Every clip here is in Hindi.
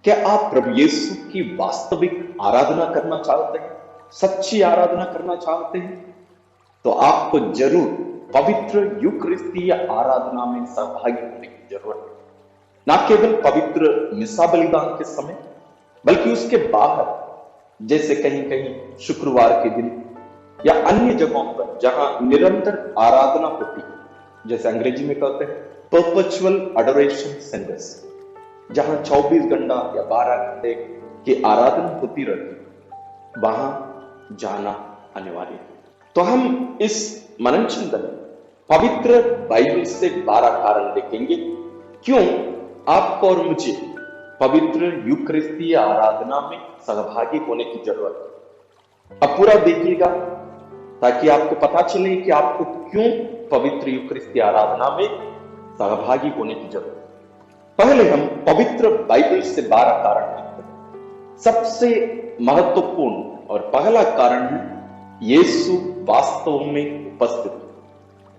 क्या आप प्रभु यीशु की वास्तविक आराधना करना चाहते हैं, सच्ची आराधना करना चाहते हैं? तो आपको जरूर पवित्र यूकरिस्तीय आराधना में सहभागी होने की जरूरत है। ना केवल पवित्र मिसा बलिदान के समय, बल्कि उसके बाहर, जैसे कहीं कहीं शुक्रवार के दिन या अन्य जगहों पर जहां निरंतर आराधना होती है, जैसे अंग्रेजी में कहते हैं परपेचुअल एडोरेशन सेंटर्स, जहां 24 घंटा या 12 घंटे की आराधना होती रहती, वहां जाना अनिवार्य है। तो हम इस मनन चिंतन में पवित्र बाइबल से 12 कारण देखेंगे क्यों आपको और मुझे पवित्र यूकरिस्तीय आराधना में सहभागी होने की जरूरत है। अब पूरा देखिएगा ताकि आपको पता चले कि आपको क्यों पवित्र यूकरिस्तीय आराधना में सहभागी होने की जरूरत है। पहले हम पवित्र बाइबल से 12 कारण देखते हैं। सबसे महत्वपूर्ण और पहला कारण है यीशु वास्तव में उपस्थित।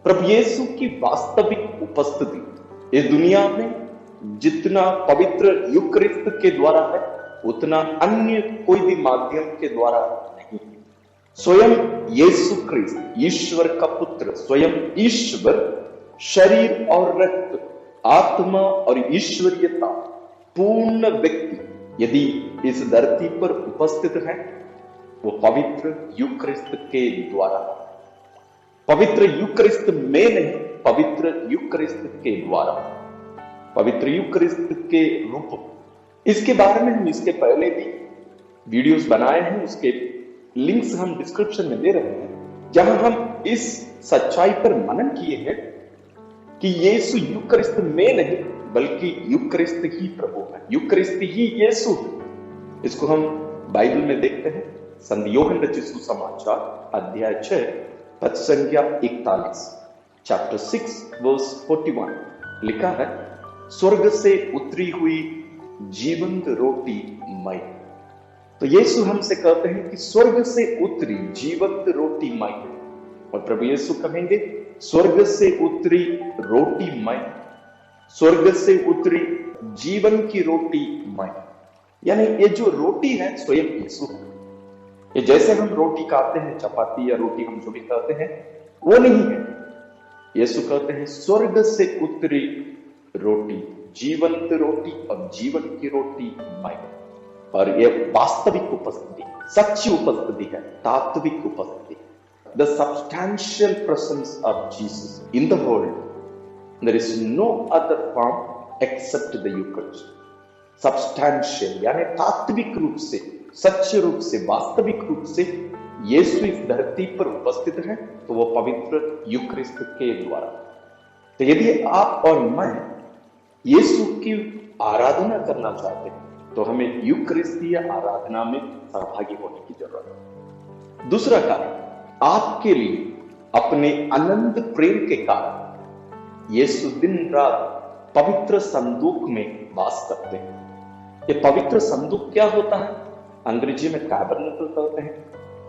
प्रभु यीशु की वास्तविक उपस्थिति इस दुनिया में जितना पवित्र यूकरिस्त के द्वारा है, उतना अन्य कोई भी माध्यम के द्वारा नहीं है। स्वयं यीशु क्रिस्त, ईश्वर का पुत्र, स्वयं ईश्वर, शरीर और रक्त, आत्मा और ईश्वरीयता, पूर्ण व्यक्ति यदि इस धरती पर उपस्थित है, वो पवित्र यूकरिस्त के द्वारा, पवित्र यूकरिस्त में नहीं, पवित्र यूकरिस्त के द्वारा, पवित्र यूकरिस्त के रूप। इसके बारे में हम इसके पहले भी वीडियोस बनाए हैं, उसके लिंक्स हम डिस्क्रिप्शन में दे रहे हैं, जहां हम इस सच्चाई पर मनन किए हैं कि यीशु यूकरिस्त में नहीं, बल्कि यूकरिस्त ही प्रभु है, यूकरिस्त ही यीशु है। इसको हम बाइबल में देखते हैं। संत यूहन्ना रचित सुसमाचार अध्याय 6 पद संख्या 41, चैप्टर 6 वर्स 41 लिखा है, स्वर्ग से उतरी हुई जीवंत रोटी मैं। तो यीशु हमसे कहते हैं कि स्वर्ग से उतरी जीवंत रोटी मैं, और प्रभु यीशु कहेंगे स्वर्ग से उतरी रोटी मैं, स्वर्ग से उतरी जीवन की रोटी मैं। यानी ये जो रोटी है स्वयं यीशु है। ये जैसे हम रोटी खाते हैं, चपाती या रोटी हम जो भी खाते हैं, वो नहीं है। यीशु कहते हैं स्वर्ग से उतरी रोटी, जीवंत रोटी और जीवन की रोटी मैं। और ये वास्तविक उपस्थिति, सच्ची उपस्थिति है, तात्विक उपस्थिति। The substantial presence of Jesus in the world. There is no other form except the Eucharist. Substantial यानी तात्विक रूप से, सच्चे रूप से, वास्तविक रूप से यीशु इस धरती पर उपस्थित है, तो वो पवित्र यूकरिस्त के द्वारा। तो यदि आप और मैं यीशु की आराधना करना चाहते हैं, तो हमें यूकरिस्तीय आराधना में सहभागी होने की जरूरत है। दूसरा कारण, आपके लिए अपने अनंत प्रेम के कारण यीशु दिन रात पवित्र संदूक में वास करते हैं। ये पवित्र संदूक क्या होता है? अंग्रेजी में टैबरनेकल कहते हैं,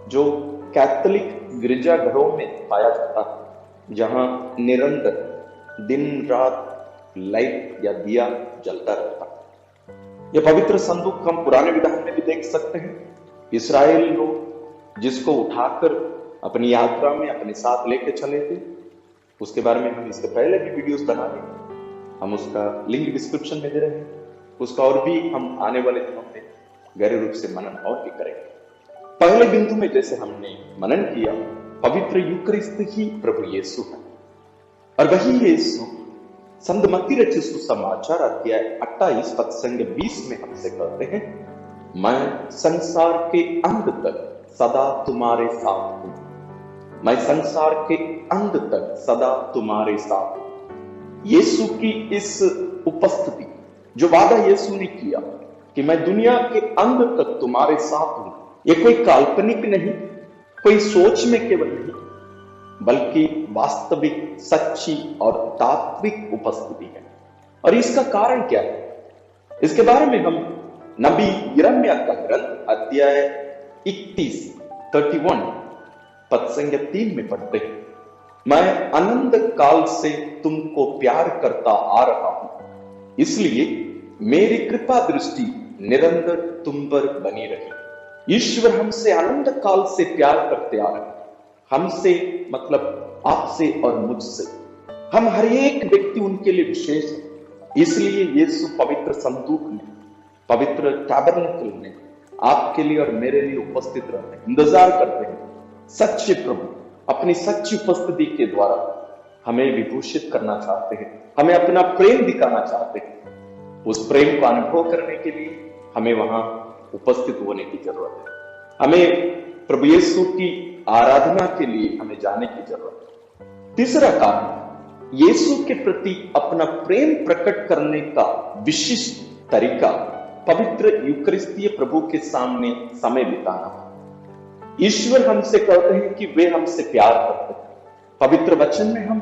जो कैथोलिक गिरजाघरों में पाया जाता है, जहां निरंतर दिन रात लाइट या दिया जलता रहता है। यह पवित्र संदूक हम पुराने विधान में भी देख सकते हैं। इस्राएल लोग जिसको उठाकर अपनी यात्रा में अपने साथ लेके चले थे, उसके बारे में हम इसके पहले भी वीडियोस बना देंगे, हम उसका लिंक डिस्क्रिप्शन में दे रहे हैं। उसका और भी हम आने वाले दिनों में गहरे रूप से मनन और भी करेंगे। पहले बिंदु में जैसे हमने मनन किया, पवित्र यूकरिस्त ही प्रभु यीशु है, और वही यीशु संत मत्ती रचित सुसमाचार अध्याय 28 पद संख्या 20 में हमसे कहते हैं, मैं संसार के अंत तक सदा तुम्हारे साथ हूं, मैं संसार के अंत तक सदा तुम्हारे साथ हूं। यीशु की इस उपस्थिति, जो वादा यीशु ने किया कि मैं दुनिया के अंत तक तुम्हारे साथ हूं, ये कोई काल्पनिक नहीं, कोई सोच में केवल नहीं, बल्कि वास्तविक, सच्ची और तात्विक उपस्थिति है। और इसका कारण क्या है? इसके बारे में हम नबी यिर्मयाह का ग्रंथ अध्याय 31 पद संख्या 3 में पढ़ते हैं, मैं अनंत काल से तुमको प्यार करता आ रहा हूं, इसलिए मेरी कृपा दृष्टि निरंतर तुम पर बनी रहे। ईश्वर हमसे अनंत काल से प्यार करते आ रहे, हमसे मतलब आपसे और मुझसे। हम हर एक व्यक्ति उनके लिए विशेष है। इसलिए यीशु पवित्र संदूक में, पवित्र टैबरनेकल में आपके लिए और मेरे लिए उपस्थित रहते हैं, इंतजार करते हैं। सच्चे प्रभु अपनी सच्ची उपस्थिति के द्वारा हमें विभूषित करना चाहते हैं, हमें अपना प्रेम दिखाना चाहते हैं। उस प्रेम को अनुभव करने के लिए हमें वहां उपस्थित होने की जरूरत है। हमें प्रभु यीशु की आराधना के लिए हमें जाने की जरूरत है। तीसरा कारण, यीशु के प्रति अपना प्रेम प्रकट करने का विशिष्ट तरीका पवित्र यूकरिस्तीय प्रभु के सामने समय बिताना। ईश्वर हमसे कहते हैं कि वे हमसे प्यार करते हैं। पवित्र वचन में हम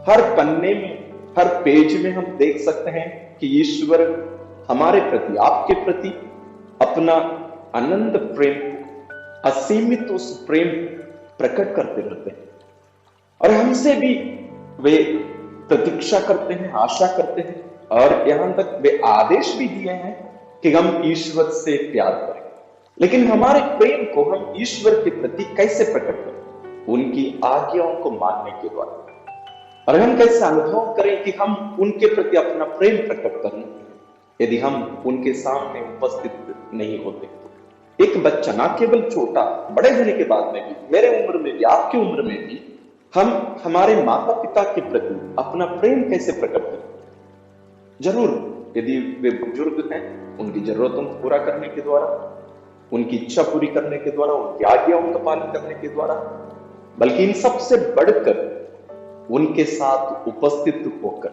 हर पन्ने में, हर पेज में हम देख सकते हैं कि ईश्वर हमारे प्रति, आपके प्रति अपना अनंत प्रेम, असीमित उस प्रेम प्रकट करते रहते हैं। और हमसे भी वे प्रतीक्षा करते हैं, आशा करते हैं, और यहां तक वे आदेश भी दिए हैं कि हम ईश्वर से प्यार करें। लेकिन हमारे प्रेम को हम ईश्वर के प्रति कैसे प्रकट करें? उनकी आज्ञाओं को मानने के द्वारा। और हम कैसे अनुभव करें कि हम उनके प्रति अपना प्रेम प्रकट करें यदि हम उनके सामने उपस्थित नहीं होते? एक बच्चा, ना केवल छोटा, बड़े होने के बाद में भी, मेरे उम्र में भी, आपकी उम्र में भी, हम हमारे माता पिता के प्रति अपना प्रेम कैसे प्रकट करें? जरूर, यदि वे बुजुर्ग हैं, उनकी जरूरतों को पूरा करने के द्वारा, उनकी इच्छा पूरी करने के द्वारा, उनकी आज्ञाओं का पालन करने के द्वारा, बल्कि इन सबसे बढ़कर उनके साथ उपस्थित होकर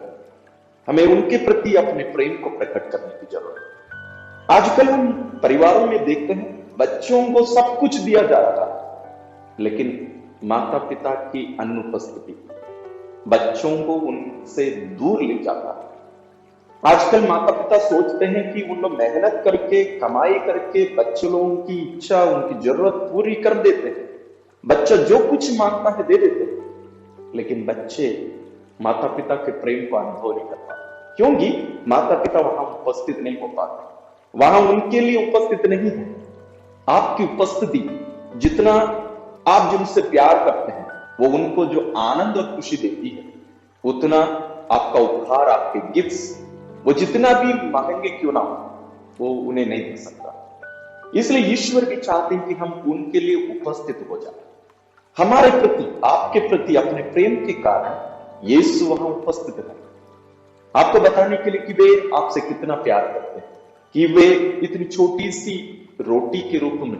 हमें उनके प्रति अपने प्रेम को प्रकट करने की जरूरत है। आजकल हम परिवारों में देखते हैं, बच्चों को सब कुछ दिया जा रहा है, लेकिन माता पिता की अनुपस्थिति बच्चों को उनसे दूर ले जाता है। आजकल माता पिता सोचते हैं कि उन लोग मेहनत करके, कमाई करके बच्चों लोगों की इच्छा, उनकी जरूरत पूरी कर देते हैं। बच्चा जो कुछ मांगता है दे देते हैं, लेकिन बच्चे माता पिता के प्रेम को अनुभव नहीं कर पाते, क्योंकि माता पिता वहां उपस्थित नहीं हो पाते, वहां उनके लिए उपस्थित नहीं है। आपकी उपस्थिति, जितना आप जिनसे प्यार करते हैं, वो उनको जो आनंद और खुशी देती है, उतना आपका उपहार, आपके गिफ्ट्स, वो जितना भी मांगेंगे क्यों ना, वो उन्हें नहीं दे सकता। इसलिए ईश्वर भी चाहते हैं कि हम उनके लिए उपस्थित हो जाए। हमारे प्रति, आपके प्रति अपने प्रेम के कारण यीशु वहां उपस्थित है, आपको बताने के लिए कि वे आपसे कितना प्यार करते हैं, कि वे इतनी छोटी सी रोटी के रूप में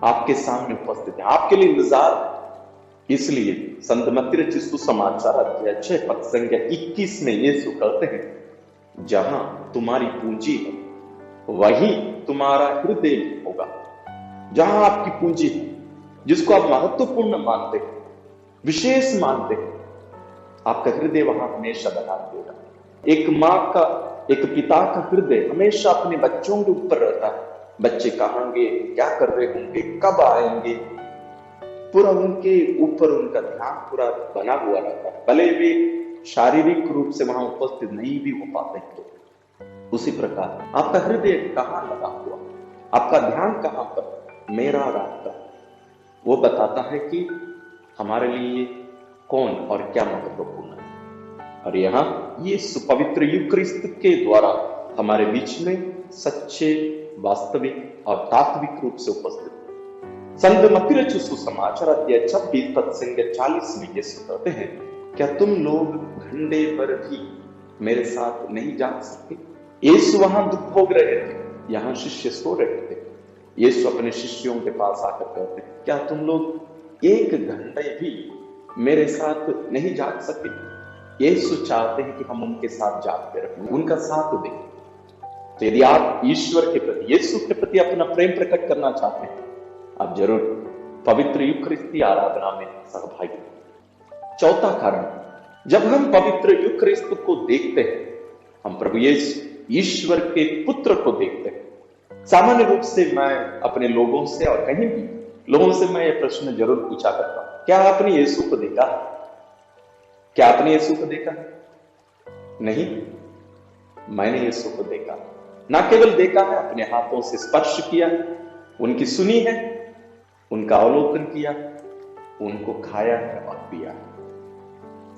आपके सामने उपस्थित है, आपके लिए इंतजार है। इसलिए संत मत्ती रचित सुसमाचार अध्याय 6 पद संख्या 21 में यीशु कहते हैं, जहां तुम्हारी पूंजी है वही तुम्हारा हृदय होगा। जहां आपकी पूंजी है, जिसको आप महत्वपूर्ण मानते हैं, विशेष मानते हैं, आपका हृदय वहां हमेशा बना देगा। एक मां का, एक पिता का हृदय हमेशा अपने बच्चों के ऊपर रहता है। बच्चे कहां गए, क्या कर रहे होंगे, कब आएंगे, पूरा उनके ऊपर उनका ध्यान पूरा बना हुआ रहता है, भले वे शारीरिक रूप से वहां उपस्थित नहीं भी हो पाते तो। उसी प्रकार आपका हृदय कहां लगा हुआ, आपका ध्यान कहां पर, मेरा और आपका, वो बताता है कि हमारे लिए कौन और क्या महत्वपूर्ण है। और यहां ये पवित्र यूक्रिस्त के द्वारा हमारे बीच में सच्चे, वास्तविक और तात्विक रूप से उपस्थित। संत मत्ती रचित सुसमाचार अध्याय 26 पद संख्या 40 में यीशु कहते हैं, क्या तुम लोग घंटे पर भी मेरे साथ नहीं जाग सकते? यीशु वहां दुख भोग रहे थे, यहां शिष्य सो रहे थे। यीशु अपने शिष्यों के पास आकर कहते हैं, क्या तुम लोग एक घंटे भी मेरे साथ नहीं जाग सके? यीशु चाहते हैं कि हम उनके साथ जागते रहें, उनका साथ दें। तो यदि आप ईश्वर के प्रति, यीशु के प्रति अपना प्रेम प्रकट करना चाहते हैं, आप जरूर पवित्र यूकरिस्ती आराधना में सहभागी हों। चौथा कारण, जब हम पवित्र यूकरिस्त को देखते हैं, हम प्रभु यीशु ईश्वर के पुत्र को देखते हैं। सामान्य रूप से मैं अपने लोगों से और कहीं भी लोगों से मैं ये प्रश्न जरूर पूछा करता हूं, क्या आपने यीशु को देखा? क्या आपने यीशु को देखा? नहीं, मैंने यीशु को देखा। ना केवल देखा है, अपने हाथों से स्पर्श किया, उनकी सुनी है, उनका अवलोकन किया, उनको खाया है और पिया।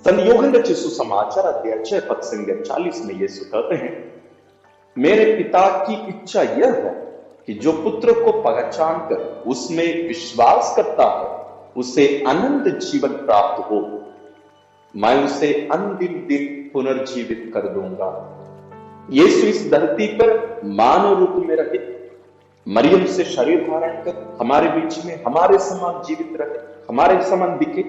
संत यूहन्ना रचित सुसमाचार अध्याय 6 पद संख्या 40 में यीशु कहते हैं, मेरे पिता की इच्छा यह है कि जो पुत्र को पहचान कर उसमें विश्वास करता है उसे अनंत जीवन प्राप्त हो। मैं उसे अंतिम दिन पुनर्जीवित कर दूंगा। यीशु इस धरती पर मानव रूप में रहे, मरियम से शरीर धारण कर हमारे बीच में हमारे समान जीवित रहे, हमारे समान दिखे।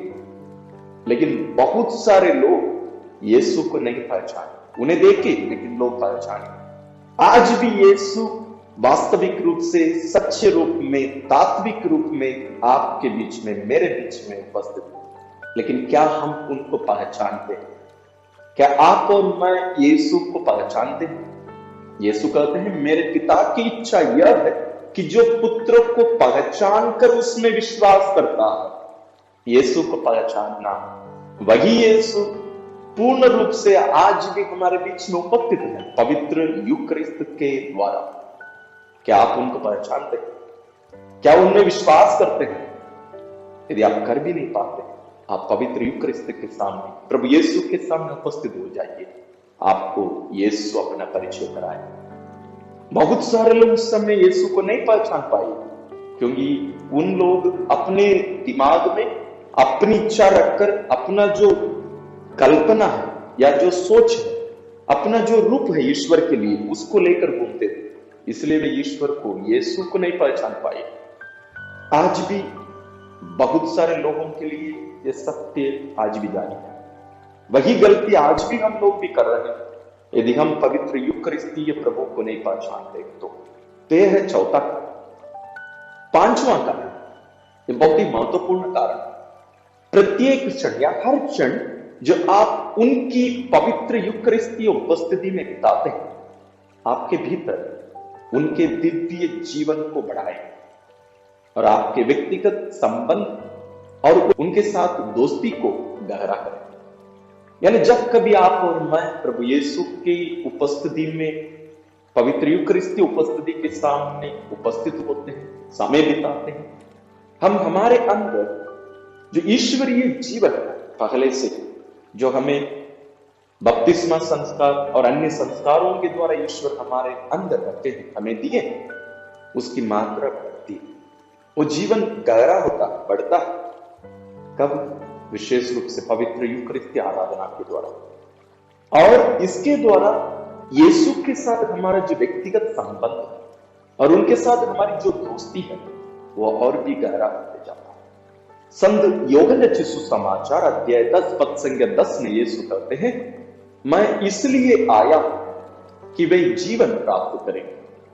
लेकिन बहुत सारे लोग यीशु को नहीं पहचाने, उन्हें देखे लेकिन लोग पहचाने। आज भी यीशु वास्तविक रूप से, सच्चे रूप में, तात्विक रूप में आपके बीच में, मेरे बीच में उपस्थित है। लेकिन क्या हम उनको पहचानते हैं? क्या आप और मैं यीशु को पहचानते हैं? यीशु कहते हैं, मेरे पिता की इच्छा यह है कि जो पुत्र को पहचान कर उसमें विश्वास करता है। यीशु को पहचानना, वही यीशु पूर्ण रूप से आज भी हमारे बीच में उपस्थित है, पवित्र यूकरिस्त के द्वारा। क्या आप उनको पहचानते हैं? क्या उनमें विश्वास करते हैं? यदि आप कर भी नहीं पाते, आप पवित्र यूकरिस्त के सामने, प्रभु यीशु के सामने उपस्थित हो जाइए, आपको यीशु अपना परिचय कराए। बहुत सारे लोग उस समय यीशु को नहीं पहचान पाए, क्योंकि उन लोग अपने दिमाग में अपनी इच्छा रखकर अपना जो कल्पना है या जो सोच है, अपना जो रूप है ईश्वर के लिए, उसको लेकर घूमते थे। इसलिए वे ईश्वर को, यीशु को नहीं पहचान पाए। आज भी बहुत सारे लोगों के लिए ये सत्य आज भी जारी है। वही गलती आज भी हम लोग भी कर रहे हैं, यदि हम पवित्र यूकरिस्तीय प्रभु को नहीं पहचानते तो। यह है चौथा कारण। पांचवां कारण, ये बहुत ही महत्वपूर्ण कारण, प्रत्येक क्षण या हर क्षण जो आप उनकी पवित्र यूकरिस्तीय उपस्थिति में बिताते हैं, आपके भीतर उनके दिव्य जीवन को बढ़ाए और आपके व्यक्तिगत संबंध और उनके साथ दोस्ती को गहरा करें। यानी जब कभी आप और मैं प्रभु यीशु की उपस्थिति में, पवित्र यूकरिस्तीय उपस्थिति के सामने उपस्थित होते हैं, समय बिताते हैं, हम हमारे अंदर जो ईश्वरीय जीवन है पहले से, जो हमें बपतिस्मा संस्कार और अन्य संस्कारों के द्वारा ईश्वर हमारे अंदर रखते हैं, हमें दिए, उसकी मात्रा बढ़ती है, वो जीवन गहरा होता, बढ़ता है। कब? विशेष रूप से पवित्र यूकरिस्तीय आराधना के द्वारा। और इसके द्वारा यीशु के साथ हमारा जो व्यक्तिगत संबंध है और उनके साथ हमारी जो दोस्ती है, वो और भी गहरा होते जाता है। संत यूहन्ना रचित सुसमाचार अध्याय 10 पद संख्या 10 में यीशु कहते हैं, मैं इसलिए आया कि वे जीवन प्राप्त करें,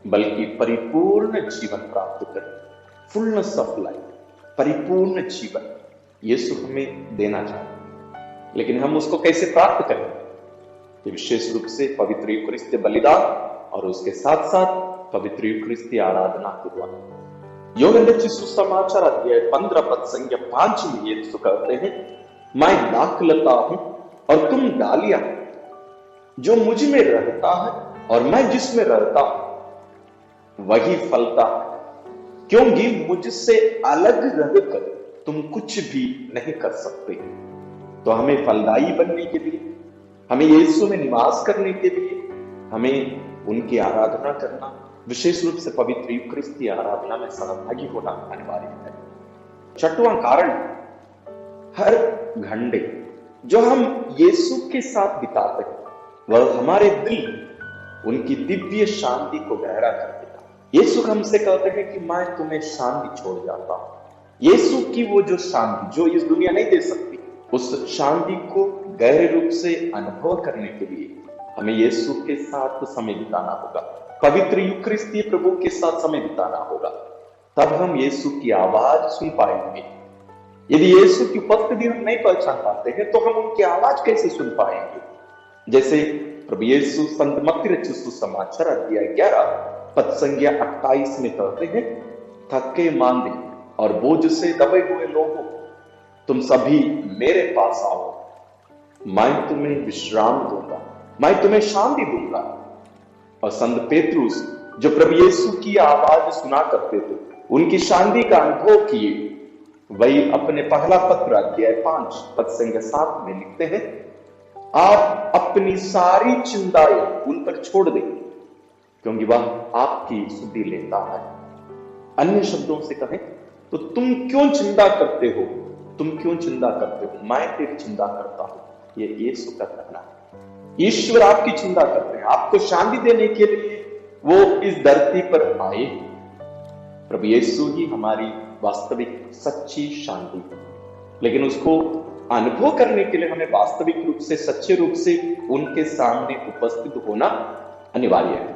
बल्कि परिपूर्ण जीवन प्राप्त करें। फुलनेस ऑफ लाइफ, परिपूर्ण जीवन यीशु हमें देना चाहते, लेकिन हम उसको कैसे प्राप्त करें? ये विशेष रूप से पवित्र यूकरिस्तीय बलिदान और उसके साथ साथ पवित्र यूकरिस्तीय आराधना के द्वारा। यूहन्ना रचित सुसमाचार अध्याय 15 पद संख्या 5 में यीशु कहते हैं, मैं दाखलता हूं और तुम डालियां, जो मुझ में रहता है और मैं जिसमें रहता हूं वही फलता है, क्योंकि मुझसे अलग रहकर तुम कुछ भी नहीं कर सकते। तो हमें फलदायी बनने के लिए, हमें यीशु में निवास करने के लिए, हमें उनकी आराधना करना, विशेष रूप से पवित्र यूकरिस्तीय आराधना में सहभागी होना अनिवार्य है। छठवां कारण, हर घंटे जो हम यीशु के साथ बिताते हैं, वह हमारे दिल उनकी दिव्य शांति को गहरा कर देता। यीशु हमसे कहते हैं कि मैं तुम्हें शांति छोड़ जाता हूं। यीशु की वो जो शांति जो इस दुनिया नहीं दे सकती, उस शांति को गहरे रूप से अनुभव करने के लिए हमें यीशु के साथ समय बिताना होगा, पवित्र यूकरिस्तीय प्रभु के साथ समय बिताना होगा। तब हम यीशु की आवाज सुन पाएंगे। यदि यीशु की उपस्थिति हम नहीं पहचान पाते हैं, तो हम उनकी आवाज कैसे सुन पाएंगे? जैसे प्रभु यीशु संत मत्ती रचित सुसमाचार अध्याय 11 पद संख्या 28 में कहते हैं, थके मांदे और बोझ से दबे हुए लोगों, तुम सभी मेरे पास आओ, मैं तुम्हें विश्राम दूंगा, मैं तुम्हें शांति दूंगा। और संत पेतरुस जो प्रभु यीशु की आवाज सुना करते थे, उनकी शांति का अनुभव किए, वही अपने पहला पत्र अध्याय 5 पद संख्या 7 में लिखते हैं, आप अपनी सारी चिंताएं उन पर छोड़ दें क्योंकि वह आपकी सुधि लेता है। अन्य शब्दों से कहें तो तुम क्यों चिंता करते हो, तुम क्यों चिंता करते हो, मैं तेरी चिंता करता हूं। ये यीशु का कहना है। ईश्वर आपकी चिंता करते हैं, आपको शांति देने के लिए वो इस धरती पर आए। प्रभु यीशु ही हमारी वास्तविक सच्ची शांति है, लेकिन उसको अनुभव करने के लिए हमें वास्तविक रूप से, सच्चे रूप से उनके सामने उपस्थित होना अनिवार्य है।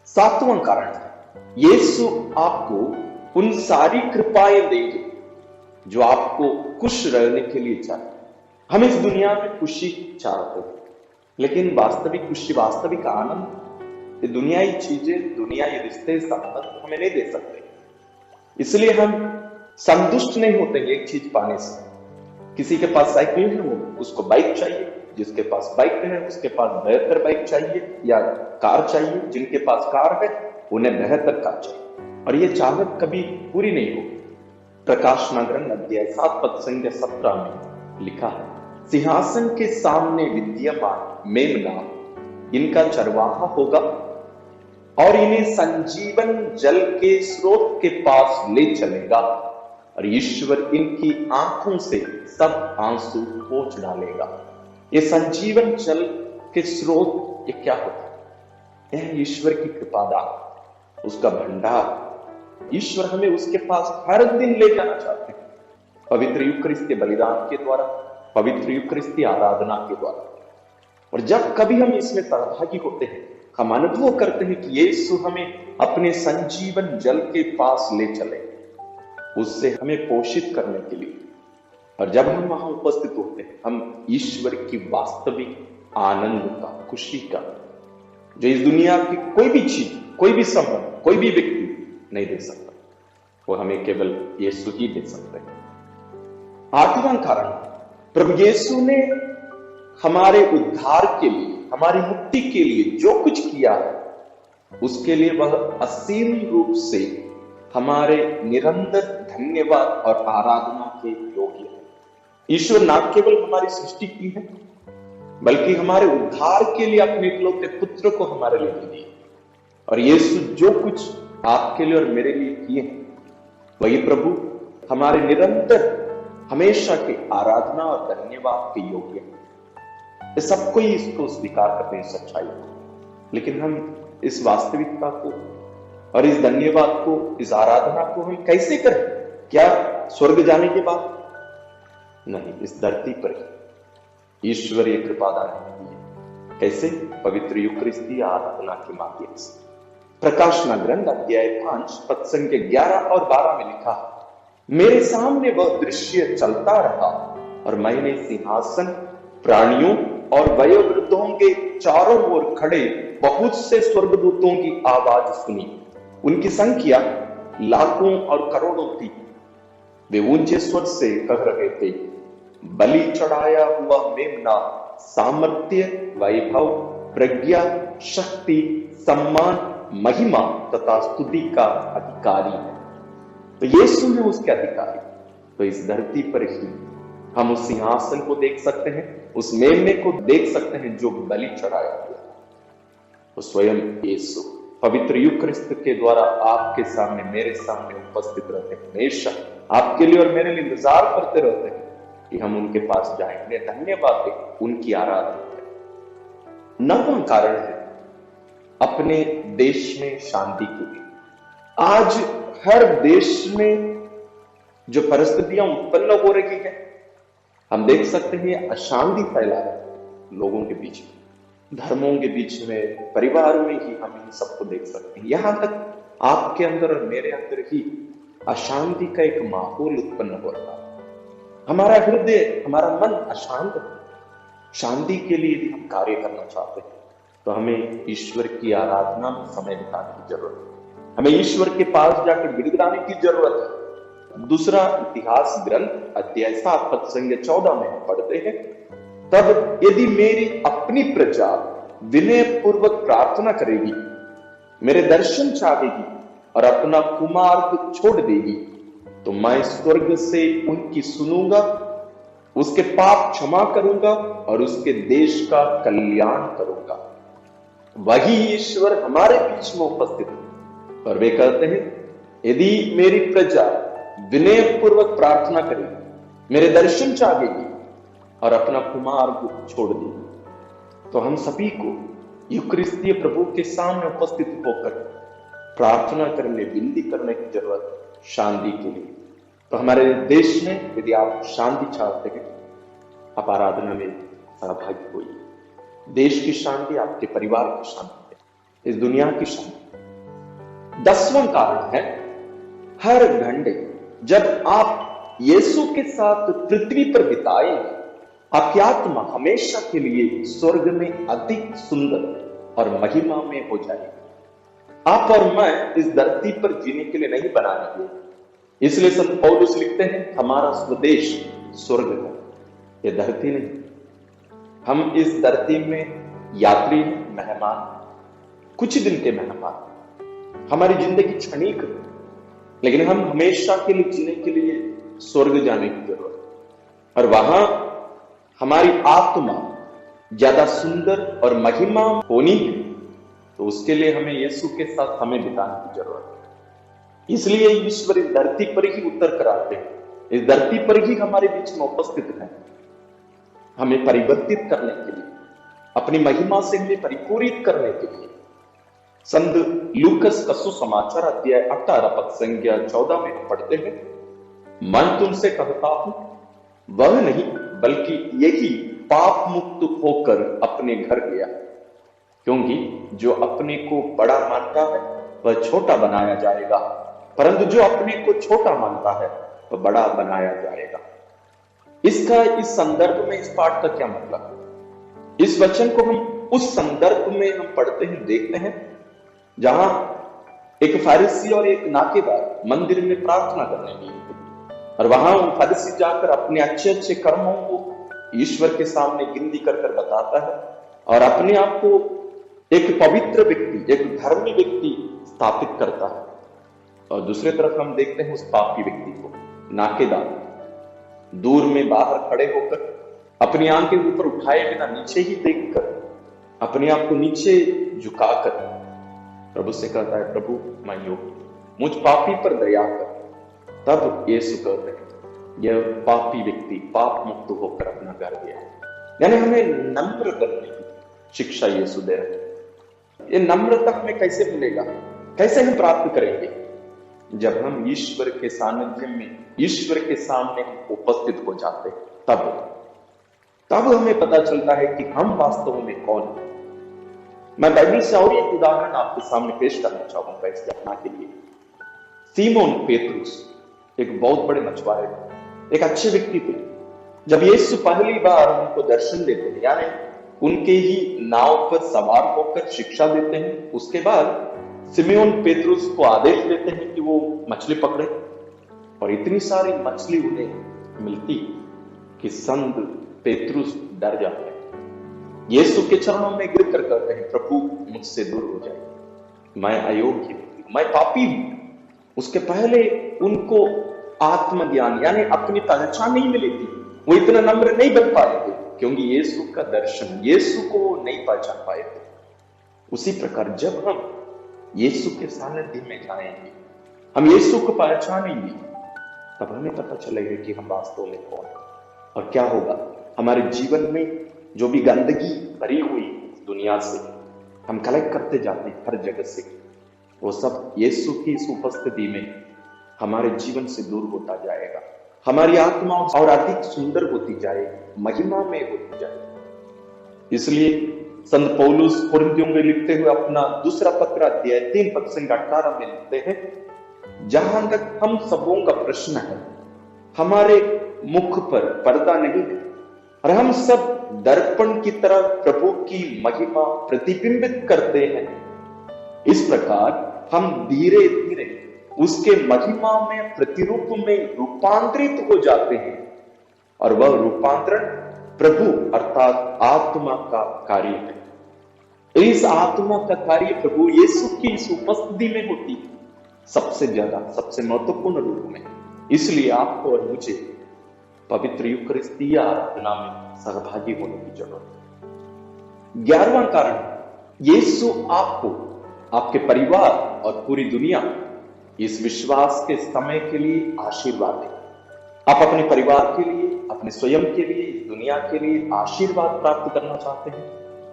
7वां कारण है, यीशु आपको उन सारी कृपाएं देंगे जो आपको खुश रहने के लिए चाहिए। हम इस दुनिया में खुशी चाहते हैं, लेकिन वास्तविक खुशी, वास्तविक आनंद ये दुनियाई चीजें, दुनियाई रिश्ते, संबंध हमें नहीं दे सकते। इसलिए हम संतुष्ट नहीं होते एक चीज पाने से। किसी के पास साइकिल है, वो उसको बाइक चाहिए, जिसके पास बाइक है उसके पास बेहतर बाइक चाहिए या कार चाहिए, जिनके पास कार है उन्हें बेहतर कार चाहिए, और ये चाहत कभी पूरी नहीं होगी। प्रकाशना ग्रंथ अध्याय 7 पद संख्या 17 में लिखा है, सिंहासन के सामने विद्यमान मेमना इनका चरवाहा होगा और इन्हें संजीवन जल के स्रोत के पास ले चलेगा, और ईश्वर इनकी आंखों से सब आंसू पोंछ डालेगा। ये संजीवन जल के स्रोत ये क्या होता है? यह ईश्वर की कृपादान, उसका भंडार। ईश्वर हमें उसके पास हर दिन ले जाना चाहते हैं, पवित्र यूकरिस्त के बलिदान के द्वारा, पवित्र यूकरिस्त की आराधना के द्वारा। और जब कभी हम इसमें सहभागी होते हैं, हम अनुभव करते हैं कि यीशु हमें अपने संजीवन जल के पास ले चले, उससे हमें पोषित करने के लिए। और जब हम वहां उपस्थित होते हैं, हम ईश्वर की वास्तविक आनंद का, खुशी का, जो इस दुनिया की कोई भी चीज, कोई भी संबंध, कोई भी व्यक्ति नहीं दे सकता, वो हमें केवल यीशु ही दे सकते हैं। 8वां कारण, प्रभु यीशु ने हमारे उद्धार के लिए, हमारी मुक्ति के लिए जो कुछ किया है, उसके लिए वह असीम रूप से हमारे निरंतर धन्यवाद और आराधना के योग्य है। ईश्वर न केवल हमारी सृष्टि की है, बल्कि हमारे उद्धार के लिए अपने इकलौते पुत्र को हमारे लिए दिए। और यीशु जो कुछ आपके लिए और मेरे लिए किए, वही प्रभु हमारे निरंतर, हमेशा के आराधना और धन्यवाद के योग्य है। सबको ही इसको स्वीकार करते हैं, सच्चाई को, लेकिन हम इस वास्तविकता को और इस धन्यवाद को, इस आराधना को हम कैसे करें? क्या स्वर्ग जाने के बाद? नहीं, इस धरती पर ही ईश्वरीय कृपादान है। कैसे? पवित्र यूकरिस्ती आराधना के माध्यम से। प्रकाशना ग्रंथ अध्याय 5 पद संख्या 11 और 12 में लिखा, मेरे सामने वह दृश्य चलता रहा और मैंने सिंहासन, प्राणियों और वयोवृद्धों के चारों ओर खड़े बहुत से स्वर्गदूतों की आवाज सुनी। उनकी संख्या लाखों और करोड़ों थी। वे ऊंचे स्वर से कह रहे थे, बलि चढ़ाया हुआ मेमना सामर्थ्य, वैभव, प्रज्ञा, शक्ति, सम्मान, महिमा तथा स्तुति का अधिकारी है। तो यीशु है उसके अधिकारी। तो इस धरती पर ही हम उस सिंहासन को देख सकते हैं, उस मेमने को देख सकते हैं जो बलि चढ़ाया हुआ। तो स्वयं यीशु पवित्र यूकरिस्त के द्वारा आपके सामने, मेरे सामने उपस्थित रहते हैं, हमेशा आपके लिए और मेरे लिए इंतजार करते रहते हैं कि हम उनके पास जाएंगे, धन्यवाद दें, उनकी आराधना करें। 9वां कारण है अपने देश में शांति के लिए। आज हर देश में जो परिस्थितियां उत्पन्न हो रही है, हम देख सकते हैं अशांति फैला है लोगों के बीच में, धर्मों के बीच में, परिवारों में ही हम इन सबको देख सकते हैं। यहां तक आपके अंदर और मेरे अंदर ही अशांति का एक माहौल उत्पन्न हो रहा है। हमारा हृदय, हमारा मन अशांत है। शांति के लिए भी हम कार्य करना चाहते हैं, तो हमें ईश्वर की आराधना में समय बिताने की जरूरत है। हमें ईश्वर के पास जाकर गिड़गिड़ाने की जरूरत है। दूसरा इतिहास ग्रंथ अध्याय 7 पद संख्या 14 में हम पढ़ते हैं, तब यदि मेरी अपनी प्रजा विनय पूर्वक प्रार्थना करेगी, मेरे दर्शन चाहेगी और अपना कुमार्ग छोड़ देगी, तो मैं स्वर्ग से उनकी सुनूंगा, उसके पाप क्षमा करूंगा और उसके देश का कल्याण करूंगा। वही ईश्वर हमारे बीच में उपस्थित है और वे कहते हैं, यदि मेरी प्रजा विनय पूर्वक प्रार्थना करेगी, मेरे दर्शन चाहेगी और अपना कुमार्ग छोड़ देगी, तो हम सभी को यूकरिस्तीय प्रभु के सामने उपस्थित होकर प्रार्थना करने, विनती करने की जरूरत शांति के लिए। तो हमारे देश में यदि आप शांति चाहते हैं, आप आराधना में सहभागी होइए। देश की शांति आपके परिवार की शांति है, इस दुनिया की शांति। 10वां कारण है, हर घंटे जब आप यीशु के साथ पृथ्वी पर बिताएंगे, आपकी आत्मा हमेशा के लिए स्वर्ग में अधिक सुंदर और महिमा में हो जाएगी। आप और मैं इस धरती पर जीने के लिए नहीं बनाए गए, इसलिए संत पौलुस लिखते हैं, हमारा स्वदेश स्वर्ग है, यह धरती नहीं। हम इस धरती में यात्री, मेहमान, कुछ दिन के मेहमान। हमारी जिंदगी क्षणिक है, लेकिन हम हमेशा के लिए जीने के लिए स्वर्ग जाने की जरूरत है, और वहां हमारी आत्मा ज्यादा सुंदर और महिमा होनी है, तो उसके लिए हमें यीशु के साथ समय बिताने की जरूरत है। इसलिए ईश्वर इस धरती पर ही उतर कर आते हैं, इस धरती पर ही हमारे बीच में उपस्थित है, हमें परिवर्तित करने के लिए, अपनी महिमा से हमें परिपूरित करने के लिए। संत लूकस का सुसमाचार अध्याय 18 पद संज्ञा 14 में पढ़ते हैं, मैं तुमसे कहता हूं, वह नहीं बल्कि यही पाप मुक्त होकर अपने घर गया, क्योंकि जो अपने को बड़ा मानता है वह छोटा बनाया जाएगा, परंतु जो अपने को छोटा मानता है वह बड़ा बनाया जाएगा। इसका इस संदर्भ में, इस पाठ का क्या मतलब? इस वचन को हम उस संदर्भ में हम पढ़ते हैं, देखते हैं, जहां एक फारिसी और एक नाकेदार मंदिर में प्रार्थना करने गए, और वहां वो फारिसी जाकर अपने अच्छे अच्छे कर्मों को ईश्वर के सामने गिनती कर कर बताता है और अपने आप को एक पवित्र व्यक्ति, एक धर्मी व्यक्ति स्थापित करता है। और दूसरी तरफ हम देखते हैं उस पापी व्यक्ति को, नाकेदार, दूर में बाहर खड़े होकर अपनी आंखें ऊपर उठाए बिना नीचे ही देखकर, अपने आप को नीचे झुकाकर प्रभु से कहता है, प्रभु मैं योग्य, मुझ पापी पर दया कर। तब यीशु कहते हैं, यह पापी व्यक्ति पाप मुक्त होकर अपना घर गया। यानी हमें नम्र बनने की शिक्षा यीशु दे रहे हैं। ये नम्रता हमें कैसे मिलेगा, कैसे हम प्राप्त करेंगे? जब हम ईश्वर के सानिध्य में, ईश्वर के सामने हम उपस्थित हो जाते हैं, तब हमें पता चलता है कि हम वास्तव में कौन हैं। मैं बाइबल से और एक उदाहरण आपके सामने पेश करना चाहूंगा इस घटना के लिए। सीमोन पेतरुस एक बहुत बड़े मछुआरे, एक अच्छे व्यक्ति थे। जब यीशु पहली बार उनको दर्शन देते हैं, यानी उनके ही नाव पर सवार होकर शिक्षा देते हैं, उसके बाद सिमेओन पेतरुस को आदेश देते हैं कि वो मछली पकड़े, और इतनी सारी मछली उन्हें मिलती कि संत पेतरुस डर जाते हैं। यीशु के चरणों में गिरकर कहते हैं, प्रभु मुझसे दूर हो जाए, मैं अयोग्य हूं, मैं पापी हूं। उसके पहले उनको आत्मज्ञान यानी अपनी पहचान नहीं मिली थी, वो इतना नम्र नहीं बन पाए थे, क्योंकि यीशु का दर्शन, यीशु को नहीं पहचान पाए थे। उसी प्रकार जब हम यीशु के सानिध्य में जाएंगे, हम यीशु को पहचानेंगे, तब हमें पता चलेगा कि हम वास्तव में कौन हैं। और क्या होगा, हमारे जीवन में जो भी गंदगी भरी हुई दुनिया से हम कलेक्ट करते जाते हैं हर जगह से, वो सब यीशु की इस उपस्थिति में हमारे जीवन से दूर होता जाएगा। हमारी आत्मा और अधिक सुंदर होती जाएगी, महिमा में होती जाएगी। इसलिए संत पौलुस कुरिन्थियों में लिखते हुए अपना दूसरा पत्र अध्याय 3 पद संख्या 18 में लिखते हैं, जहां तक हम सबों का प्रश्न है, हमारे मुख पर पर्दा नहीं है, और हम सब दर्पण की तरह प्रभु की महिमा प्रतिबिंबित करते हैं। इस प्रकार हम धीरे धीरे उसके महिमा में, प्रतिरूप में रूपांतरित हो जाते हैं, और वह रूपांतरण प्रभु अर्थात आत्मा का कार्य है। इस आत्मा का कार्य प्रभु यीशु की इस उपस्थिति में होती है, सबसे ज्यादा, सबसे महत्वपूर्ण रूप में। इसलिए आपको और मुझे पवित्र यूकरिस्तीय आराधना में सहभागी होने की जरूरत है। 11वां कारण, यीशु आपको, आपके परिवार और पूरी दुनिया इस विश्वास के समय के लिए आशीर्वाद है। आप अपने परिवार के लिए, अपने स्वयं के लिए, इस दुनिया के लिए आशीर्वाद प्राप्त करना चाहते हैं,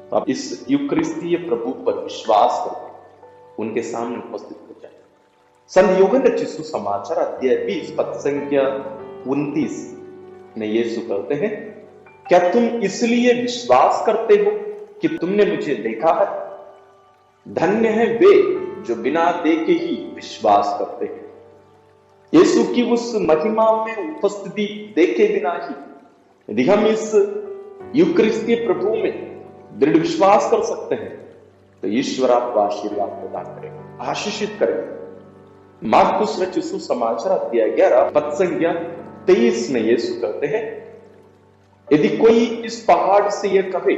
तो आप इस यूकरिस्तीय प्रभु पर विश्वास करके उनके सामने उपस्थित हो जाए। संत यूहन्ना रचित सुसमाचार अध्याय 20 पद संख्या 29 में यीशु कहते हैं, क्या तुम इसलिए विश्वास करते हो कि तुमने मुझे देखा है? धन्य है वे जो बिना देखे ही विश्वास करते हैं। यीशु की उस महिमा में उपस्थिति देखे बिना ही यदि हम इस यूकरिस्तीय प्रभु में दृढ़ विश्वास कर सकते हैं, तो ईश्वर आपको आशीर्वाद प्रदान करेगा, आशीषित करेगा। मार्कुस रचित सुसमाचार अध्याय 11 पद संख्या 23 में यीशु कहते हैं, यदि कोई इस पहाड़ से यह कहे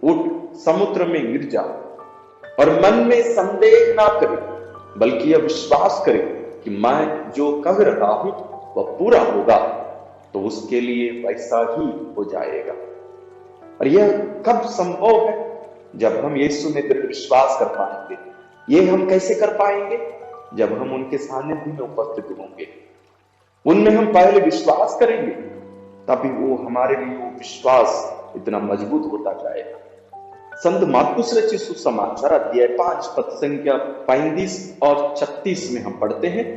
उठ समुद्र में गिर जा, और मन में संदेह ना करे, बल्कि यह विश्वास करे कि मैं जो कह रहा हूं वह पूरा होगा, तो उसके लिए वैसा ही हो जाएगा। और यह कब संभव है? जब हम यीशु में दृढ़ विश्वास कर पाएंगे। ये हम कैसे कर पाएंगे? जब हम उनके सानिध्य में उपस्थित होंगे, उनमें हम पहले विश्वास करेंगे, तभी वो हमारे लिए वो विश्वास इतना मजबूत होता जाएगा। संत मार्कुस रचित सुसमाचार अध्याय 5 पद संख्या 35 और 36 में हम पढ़ते हैं,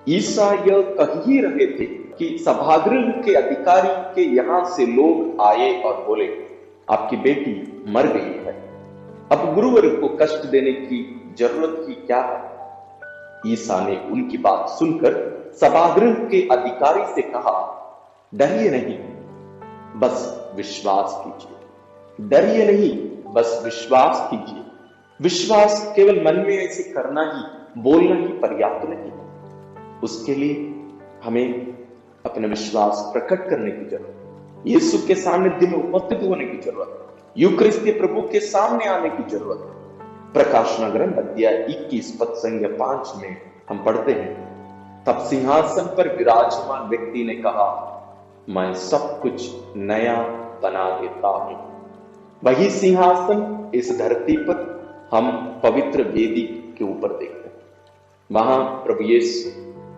ईसा यह कह ही रहे थे कि सभागृह के अधिकारी के यहां से लोग आए और बोले, आपकी बेटी मर गई है, अब गुरुवर को कष्ट देने की जरूरत ही क्या है? ईसा ने उनकी बात सुनकर सभागृह के अधिकारी से कहा, डरिए नहीं, बस विश्वास कीजिए। डरिए नहीं, बस विश्वास कीजिए। विश्वास केवल मन में ऐसे करना ही, बोलना ही पर्याप्त नहीं, उसके लिए हमें अपने विश्वास प्रकट करने की जरूरत है। यीशु के सानिध्य में उपस्थित होने की जरूरत है। यूकरिस्तीय प्रभु के सामने आने की जरूरत है। प्रकाशना ग्रंथ अध्याय 21 पद संख्या 5 में हम पढ़ते हैं, तब सिंहासन पर विराजमान व्यक्ति ने कहा, मैं सब कुछ नया बना देता हूं। वही सिंहासन इस धरती पर हम पवित्र वेदी के ऊपर देखते हैं। वहां प्रभु यीशु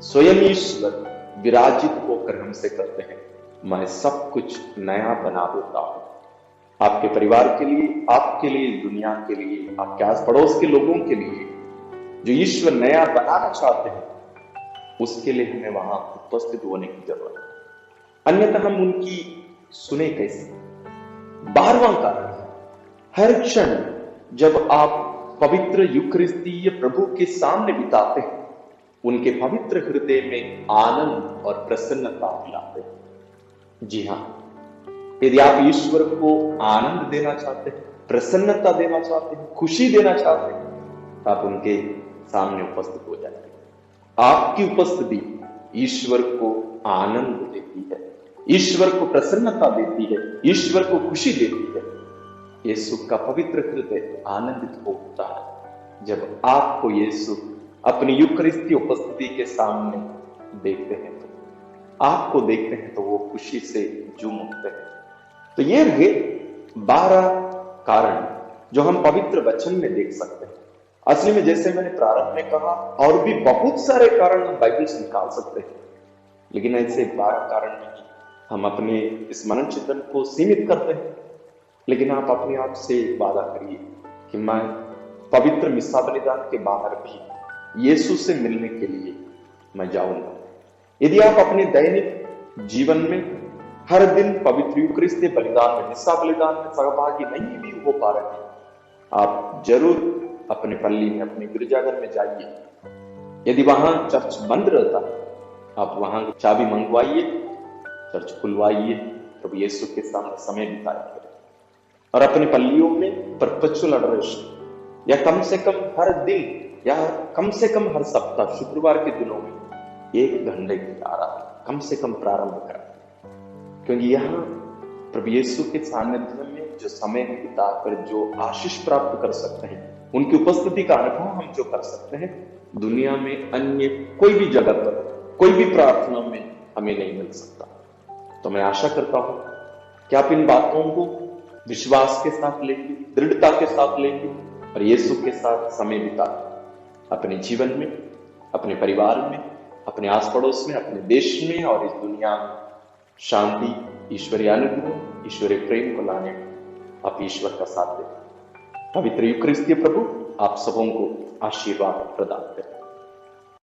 स्वयं ईश्वर विराजित होकर हमसे कहते हैं, मैं सब कुछ नया बना देता हूं। आपके परिवार के लिए, आपके लिए, दुनिया के लिए, आपके आस पड़ोस के लोगों के लिए जो ईश्वर नया बनाना चाहते हैं, उसके लिए हमें वहां उपस्थित होने की जरूरत है। अन्यथा हम उनकी सुने कैसे? 12वां कारण है, हर क्षण जब आप पवित्र यूकरिस्तीय प्रभु के सामने बिताते हैं, उनके पवित्र हृदय में आनंद और प्रसन्नता मिलाते हैं। जी हां, यदि आप ईश्वर को आनंद देना चाहते हैं, प्रसन्नता देना चाहते हैं, खुशी देना चाहते हैं, तो आप उनके सामने उपस्थित हो जाएंगे। आपकी उपस्थिति ईश्वर को आनंद देती है, ईश्वर को प्रसन्नता देती है, ईश्वर को खुशी देती है। यीशु का पवित्र हृदय आनंदित होता है जब आपको यीशु अपनी यूकरिस्तीय उपस्थिति के सामने देखते हैं, तो आपको देखते हैं तो वो खुशी से झूम उठते हैं। तो ये रहे 12 कारण जो हम पवित्र वचन में देख सकते हैं। असली में जैसे मैंने प्रारंभ में कहा, और भी बहुत सारे कारण हम बाइबल से निकाल सकते हैं, लेकिन ऐसे 12 कारण में हम अपने इस मनन चिंतन को सीमित करते हैं। लेकिन आप अपने आप से वादा करिए कि मैं पवित्र मिस्सा बलिदान के बाहर भी यीशु से मिलने के लिए मैं जाऊंगा। यदि आप अपने दैनिक जीवन में हर दिन पवित्र यूकरिस्तीय बलिदान में, मिस्सा बलिदान में सहभागी नहीं भी हो पा रहे हैं, आप जरूर अपने पल्ली में, अपने गिरजाघर में जाइए। यदि वहां चर्च बंद रहता है, आप वहां की चाबी मंगवाइए, चर्च खुलवाइए, प्रभु यीशु के सामने समय बिताया करें, और अपने पल्लियों में परपेचुअल एडोरेशन या कम से कम हर दिन या कम से कम हर सप्ताह शुक्रवार के दिनों में 1 घंटे की आराधना कम से कम प्रारंभ करें, क्योंकि यहां प्रभु यीशु के सानिध्य में जो समय बिताकर जो आशीष प्राप्त कर सकते हैं, उनकी उपस्थिति का अनुभव हम जो कर सकते हैं, दुनिया में अन्य कोई भी जगह पर, कोई भी प्रार्थना में हमें नहीं मिल सकता। तो मैं आशा करता हूं कि आप इन बातों को विश्वास के साथ लेंगे, दृढ़ता के साथ लेंगे और यीशु के साथ समय बिता अपने जीवन में, अपने परिवार में, अपने आस पड़ोस में, अपने देश में और इस दुनिया में शांति, ईश्वरीय अनुग्रह, ईश्वरीय प्रेम को लाने में आप ईश्वर का साथ दें। पवित्र यूकरिस्तीय प्रभु आप सबों को आशीर्वाद प्रदान करें।